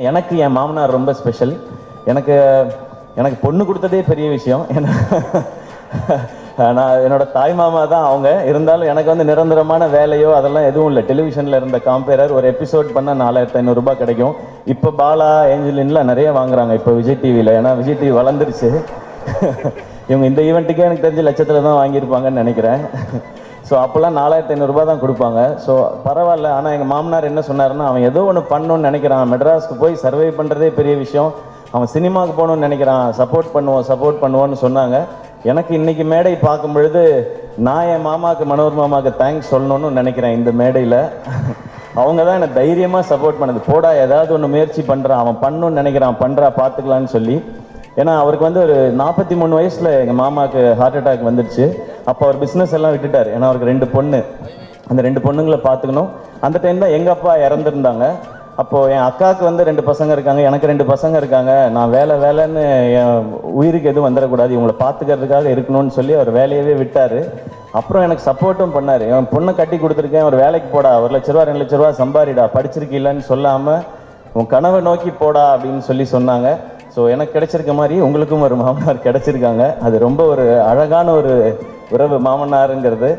எனக்கு என் மாமனார் ரொம்ப ஸ்பெஷல். எனக்கு எனக்கு பொண்ணு கொடுத்ததே பெரிய விஷயம். ஏன்னா நான் என்னோட தாய் மாமா தான் அவங்க. இருந்தாலும் எனக்கு வந்து நிரந்தரமான வேலையோ அதெல்லாம் எதுவும் இல்லை. டெலிவிஷனில் இருந்த காம்பேரர் ஒரு எபிசோட் பண்ணால் 4500 ரூபாய் கிடைக்கும். இப்போ பாலா ஏஞ்சலின்லாம் நிறைய வாங்குறாங்க இப்போ விஜய் டிவியில். ஏன்னா விஜய் டிவி வளர்ந்துருச்சு. இவங்க இந்த ஈவெண்ட்டுக்கே எனக்கு தெரிஞ்ச லட்சத்தில் தான் வாங்கியிருப்பாங்கன்னு நினைக்கிறேன். ஸோ அப்போல்லாம் 4500 ரூபாய் தான் கொடுப்பாங்க. ஸோ பரவாயில்ல. ஆனால் எங்கள் மாமனார் என்ன சொன்னார்னா, அவன் ஏதோ ஒன்று பண்ணணும்னு நினைக்கிறான், மெட்ராஸ்க்கு போய் சர்வை பண்ணுறதே பெரிய விஷயம், அவன் சினிமாவுக்கு போகணும்னு நினைக்கிறான், சப்போர்ட் பண்ணுவோன்னு சொன்னாங்க. எனக்கு இன்னைக்கு மேடை பார்க்கும் பொழுது நான் என் மாமாவுக்கு, மனோர் மாமாவுக்கு தேங்க்ஸ் சொல்லணும்னு நினைக்கிறேன். இந்த மேடையில் அவங்க தான் என்னை தைரியமாக சப்போர்ட் பண்ணது. போடா, ஏதாவது ஒன்று முயற்சி பண்ணுறான், அவன் பண்ணணும்னு நினைக்கிறான், பண்ணுறா, பார்த்துக்கலான்னு சொல்லி. ஏன்னா அவருக்கு வந்து ஒரு 43 வயசில் எங்கள் மாமாவுக்கு ஹார்ட் அட்டாக் வந்துடுச்சு. அப்போ அவர் பிஸ்னஸ் எல்லாம் விட்டுட்டார். ஏன்னா அவருக்கு 2 பொண்ணு, அந்த 2 பொண்ணுங்களை பார்த்துக்கணும். அந்த டைம் தான் எங்கள் அப்பா இறந்துருந்தாங்க. அப்போது என் அக்காவுக்கு வந்து 2 பசங்க இருக்காங்க, எனக்கு 2 பசங்க இருக்காங்க. நான் வேலைன்னு என் உயிருக்கு எதுவும் வந்துடக்கூடாது, இவங்களை பார்த்துக்கிறதுக்காக இருக்கணும்னு சொல்லி அவர் வேலையவே விட்டார். அப்புறம் எனக்கு சப்போர்ட்டும் பண்ணார். என் பொண்ணை கட்டி கொடுத்துருக்கேன், ஒரு வேலைக்கு போடா, 1 லட்ச ரூபா 2 லட்ச ரூபா சம்பாரிடா, படிச்சிருக்கீங்கன்னு சொல்லாமல் உன் கனவை நோக்கி போடா அப்படின்னு சொல்லி சொன்னாங்க. ஸோ எனக்கு கிடைச்சிருக்க மாதிரி உங்களுக்கும் ஒரு மாமனார் கிடைச்சிருக்காங்க. அது ரொம்ப ஒரு அழகான ஒரு உறவு மாமனாருங்கிறது.